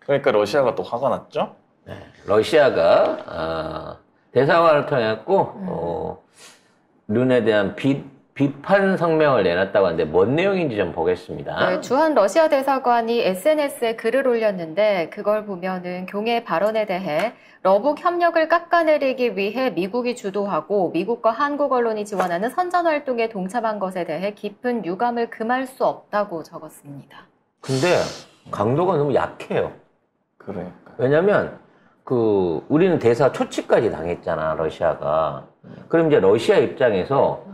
그러니까 러시아가 또 화가 났죠? 네, 러시아가 대사관을 통했고 룬에 대한 비판 성명을 내놨다고 하는데 뭔 내용인지 좀 보겠습니다. 네, 주한 러시아 대사관이 SNS에 글을 올렸는데 그걸 보면은 경의 발언에 대해 러북 협력을 깎아내리기 위해 미국이 주도하고 미국과 한국 언론이 지원하는 선전활동에 동참한 것에 대해 깊은 유감을 금할 수 없다고 적었습니다. 근데 강도가 너무 약해요. 그러니까. 왜냐면 우리는 대사 초치까지 당했잖아, 러시아가. 그럼 이제 러시아 입장에서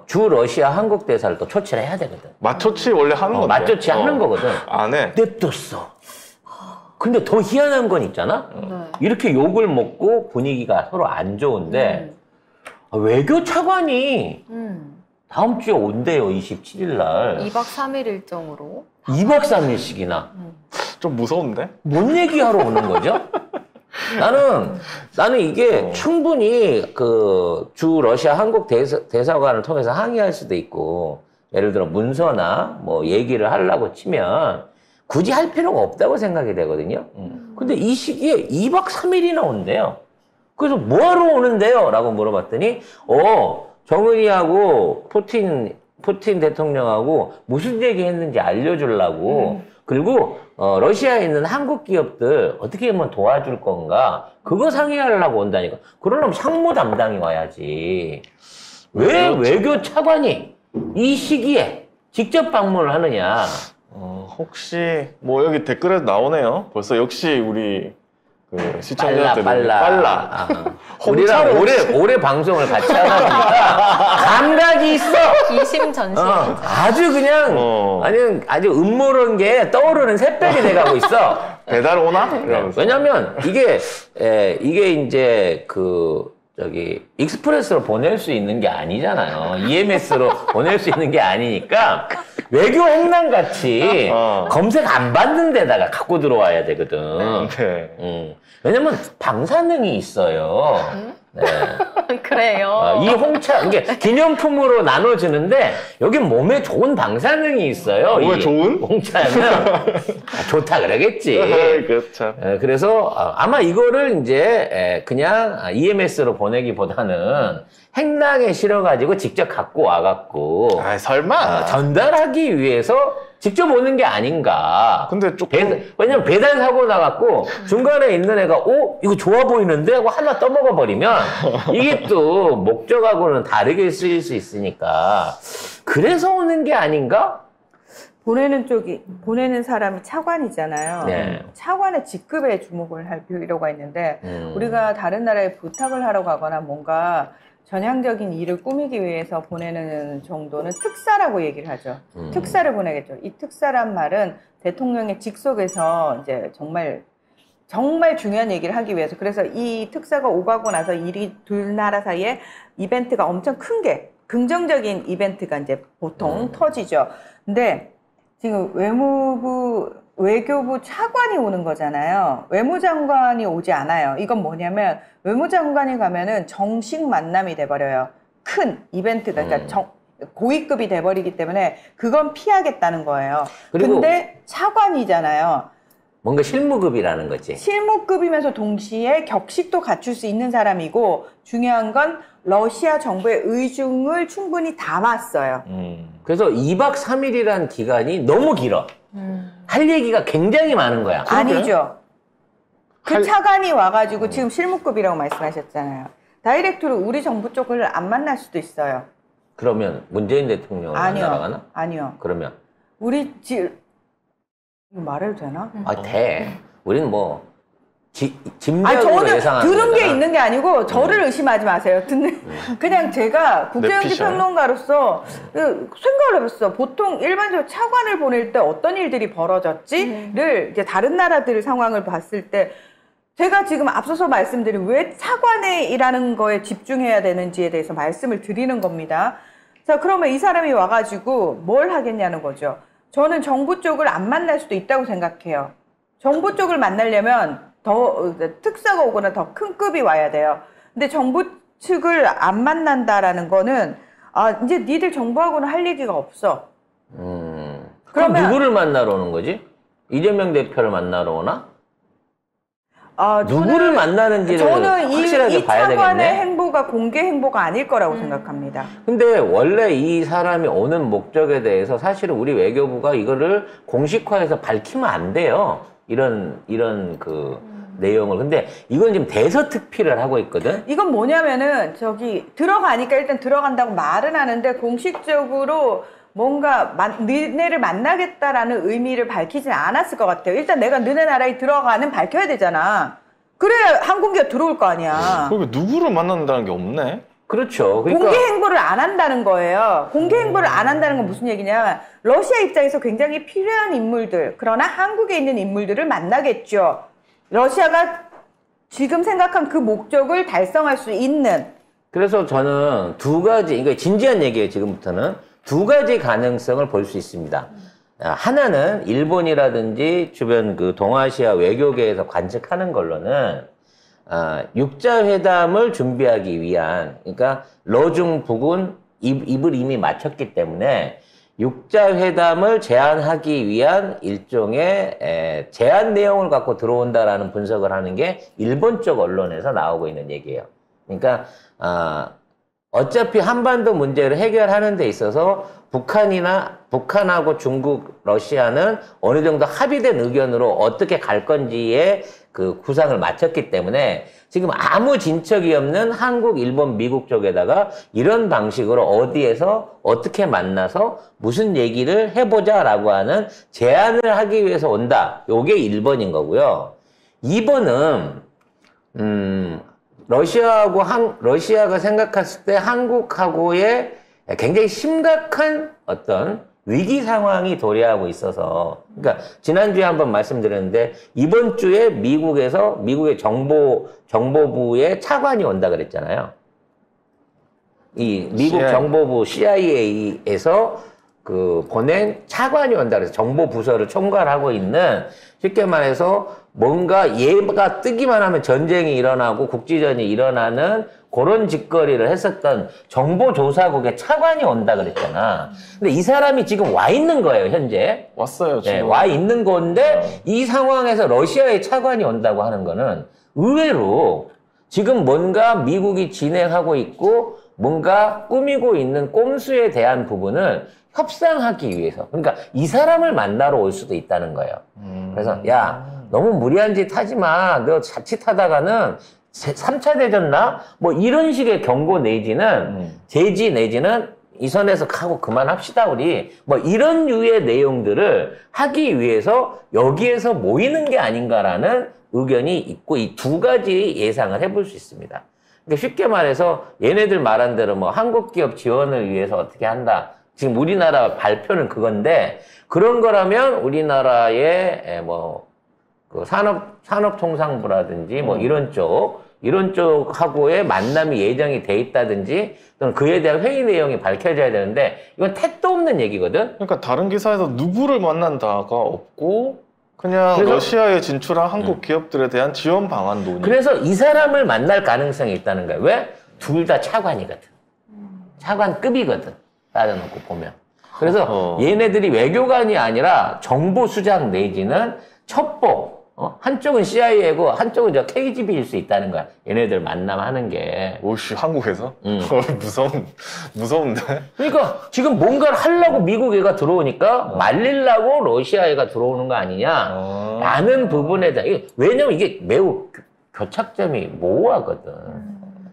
주 러시아 한국 대사를 또 초치를 해야 되거든. 맞초치 원래 하는 건데. 맞초치 하는 거거든. 안 해. 냅뒀어. 근데 더 희한한 건 있잖아? 네. 이렇게 욕을 먹고 분위기가 서로 안 좋은데 외교 차관이 다음 주에 온대요, 27일 날. 2박 3일 일정으로. 2박 3일씩이나. 좀 무서운데? 뭔 얘기하러 오는 거죠? 나는 이게 충분히 주 러시아 한국 대사관을 통해서 항의할 수도 있고, 예를 들어 문서나 뭐 얘기를 하려고 치면 굳이 할 필요가 없다고 생각이 되거든요. 근데 이 시기에 2박 3일이나 온대요. 그래서 뭐하러 오는데요? 라고 물어봤더니, 정은이하고 푸틴 대통령하고 무슨 얘기 했는지 알려주려고, 그리고 러시아에 있는 한국 기업들 어떻게 하면 도와줄 건가, 그거 상의하려고 온다니까. 그러려면 상무 담당이 와야지. 왜 외교 차관이 이 시기에 직접 방문을 하느냐. 혹시 뭐 여기 댓글에도 나오네요. 벌써 역시 우리 시청자들이 빨라. 우리랑 오래 방송을 같이 하다 보니까 감각이 있어. 이심전심. 아주 그냥 아주 음모론 게 떠오르는 샛별이 돼가고 있어. 배달 오나? 이러면서. 왜냐면 이게 이제 익스프레스로 보낼 수 있는 게 아니잖아요. EMS로 보낼 수 있는 게 아니니까 외교 행랑 같이 검색 안 받는 데다가 갖고 들어와야 되거든. 네. 왜냐면 방사능이 있어요. 네. 그래요. 이 홍차, 이게 기념품으로 나눠주는데, 여기 몸에 좋은 방사능이 있어요. 몸에 좋은? 홍차면. 좋다 그러겠지. 그렇죠. 그래서 아마 이거를 이제 그냥 EMS로 보내기보다는 행랑에 실어가지고 직접 갖고 와갖고. 설마. 전달하기 위해서 직접 오는 게 아닌가. 근데 조금. 왜냐면 배달 사고 나갖고 중간에 있는 애가, 이거 좋아 보이는데? 하고 하나 떠먹어버리면 이게 또 목적하고는 다르게 쓰일 수 있으니까. 그래서 오는 게 아닌가? 보내는 사람이 차관이잖아요. 네. 차관의 직급에 주목을 할 필요가 있는데, 우리가 다른 나라에 부탁을 하러 가거나 뭔가 전향적인 일을 꾸미기 위해서 보내는 정도는 특사라고 얘기를 하죠. 특사를 보내겠죠. 이 특사란 말은 대통령의 직속에서 이제 정말 중요한 얘기를 하기 위해서. 그래서 이 특사가 오가고 나서 둘 나라 사이에 이벤트가 엄청 큰 게, 긍정적인 이벤트가 이제 보통 터지죠. 근데 지금 외교부 차관이 오는 거잖아요. 외무장관이 오지 않아요. 이건 뭐냐면 외무장관이 가면은 정식 만남이 돼버려요. 큰 이벤트가, 그러니까 고위급이 돼버리기 때문에 그건 피하겠다는 거예요. 근데 차관이잖아요. 뭔가 실무급이라는 거지. 실무급이면서 동시에 격식도 갖출 수 있는 사람이고, 중요한 건 러시아 정부의 의중을 충분히 담았어요. 그래서 2박 3일이라는 기간이 너무 길어. 할 얘기가 굉장히 많은 거야. 아니죠. 차관이 와가지고 지금 실무급이라고 말씀하셨잖아요. 다이렉트로 우리 정부 쪽을 안 만날 수도 있어요. 그러면 문재인 대통령을 만나러 가나? 아니요. 그러면? 이거 말해도 되나? 돼. 우리는 뭐 짐작으로 저는 예상하는 들은 게 거잖아. 있는 게 아니고 저를 의심하지 마세요. 그냥 제가 국제연기 평론가로서 생각을 해봤어. 보통 일반적으로 차관을 보낼 때 어떤 일들이 벌어졌지를 이제 다른 나라들 상황을 봤을 때, 제가 지금 앞서서 말씀드린 왜 차관에 일하는 거에 집중해야 되는지에 대해서 말씀을 드리는 겁니다. 자, 그러면 이 사람이 와가지고 뭘 하겠냐는 거죠. 저는 정부 쪽을 안 만날 수도 있다고 생각해요. 정부 쪽을 만나려면 더 특사가 오거나 더 큰 급이 와야 돼요. 근데 정부 측을 안 만난다라는 거는 이제 니들 정부하고는 할 얘기가 없어. 그럼 누구를 만나러 오는 거지? 이재명 대표를 만나러 오나? 저는 누구를 만나는지를 이 확실하게 봐야 차관의 되겠네. 행보가 공개 행보가 아닐 거라고 생각합니다. 근데 원래 이 사람이 오는 목적에 대해서 사실은 우리 외교부가 이거를 공식화해서 밝히면 안 돼요. 이런 그 내용을. 근데 이건 지금 대서특필을 하고 있거든. 이건 뭐냐면은 들어가니까 일단 들어간다고 말은 하는데 공식적으로 뭔가 너네를 만나겠다라는 의미를 밝히진 않았을 것 같아요. 일단 내가 너네 나라에 들어가는 밝혀야 되잖아. 그래야 항공기가 들어올 거 아니야. 그게 누구를 만난다는 게 없네. 그렇죠. 그러니까 공개 행보를 안 한다는 거예요. 공개 행보를 안 한다는 건 무슨 얘기냐. 러시아 입장에서 굉장히 필요한 인물들, 그러나 한국에 있는 인물들을 만나겠죠. 러시아가 지금 생각한 그 목적을 달성할 수 있는. 그래서 저는 두 가지, 이거 진지한 얘기예요, 지금부터는. 두 가지 가능성을 볼 수 있습니다. 하나는 일본이라든지 주변 그 동아시아 외교계에서 관측하는 걸로는 육자회담을 준비하기 위한, 그러니까 러중 북은 입을 이미 맞췄기 때문에 육자회담을 제안하기 위한 일종의 제안 내용을 갖고 들어온다라는 분석을 하는 게 일본 쪽 언론에서 나오고 있는 얘기예요. 그러니까 어차피 한반도 문제를 해결하는 데 있어서 북한하고 중국, 러시아는 어느 정도 합의된 의견으로 어떻게 갈 건지에 그 구상을 마쳤기 때문에 지금 아무 진척이 없는 한국, 일본, 미국 쪽에다가 이런 방식으로 어디에서 어떻게 만나서 무슨 얘기를 해보자라고 하는 제안을 하기 위해서 온다. 요게 1번인 거고요. 2번은 러시아가 생각했을 때 한국하고의 굉장히 심각한 어떤 위기 상황이 도래하고 있어서, 그러니까 지난주에 한번 말씀드렸는데 이번 주에 미국의 정보부의 차관이 온다 그랬잖아요. 이 미국 CIA. 정보부 CIA에서 그 보낸 차관이 온다 그래서 정보부서를 총괄하고 있는, 쉽게 말해서 뭔가 얘가 뜨기만 하면 전쟁이 일어나고 국지전이 일어나는 그런 짓거리를 했었던 정보조사국의 차관이 온다 그랬잖아. 근데 이 사람이 지금 와 있는 거예요, 현재. 왔어요, 지금. 네, 와 있는 건데 이 상황에서 러시아의 차관이 온다고 하는 거는 의외로 지금 뭔가 미국이 진행하고 있고 뭔가 꾸미고 있는 꼼수에 대한 부분을 협상하기 위해서, 그러니까 이 사람을 만나러 올 수도 있다는 거예요. 그래서 야, 너무 무리한 짓 하지 마. 너 자칫하다가는 3차 대전 나? 뭐 이런 식의 경고 내지는 제지 내지는 이 선에서 가고 그만합시다 우리. 뭐 이런 류의 내용들을 하기 위해서 여기에서 모이는 게 아닌가라는 의견이 있고, 이 두 가지 예상을 해볼 수 있습니다. 그러니까 쉽게 말해서 얘네들 말한 대로 뭐 한국 기업 지원을 위해서 어떻게 한다. 지금 우리나라 발표는 그건데, 그런 거라면 우리나라의 뭐 그 산업통상부라든지 뭐 이런 쪽하고의 만남이 예정이 돼 있다든지 또는 그에 대한 회의 내용이 밝혀져야 되는데 이건 택도 없는 얘기거든. 그러니까 다른 기사에서 누구를 만난다가 없고 그냥 러시아에 진출한 한국 기업들에 대한 지원 방안 논의. 그래서 이 사람을 만날 가능성이 있다는 거야. 왜? 둘 다 차관이거든. 차관급이거든. 따져놓고 보면. 그래서 얘네들이 외교관이 아니라 정보수장 내지는 첩보. 한쪽은 CIA고 한쪽은 저 KGB일 수 있다는 거야. 얘네들 만남하는 게. 오씨, 한국에서? 무서운데? 그러니까 지금 뭔가를 하려고 미국 애가 들어오니까 말리려고 러시아 애가 들어오는 거 아니냐. 라는 부분에 대한. 왜냐면 이게 매우 교착점이 모호하거든.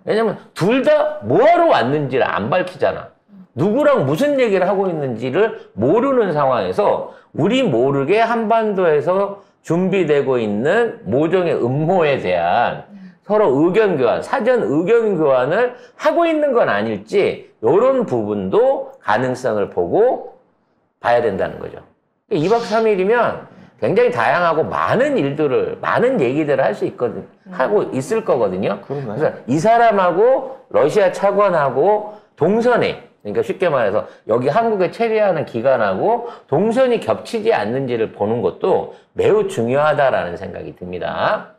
왜냐면 둘 다 뭐하러 왔는지를 안 밝히잖아. 누구랑 무슨 얘기를 하고 있는지를 모르는 상황에서 우리 모르게 한반도에서 준비되고 있는 모종의 음모에 대한 서로 의견 교환, 사전 의견 교환을 하고 있는 건 아닐지, 이런 부분도 가능성을 보고 봐야 된다는 거죠. 2박 3일이면 굉장히 다양하고 많은 일들을, 많은 얘기들을 할 수 있거든, 하고 있을 거거든요. 그러네. 그래서 이 사람하고 러시아 차관하고 동선에, 그러니까 쉽게 말해서 여기 한국에 체류하는 기간하고 동선이 겹치지 않는지를 보는 것도 매우 중요하다라는 생각이 듭니다.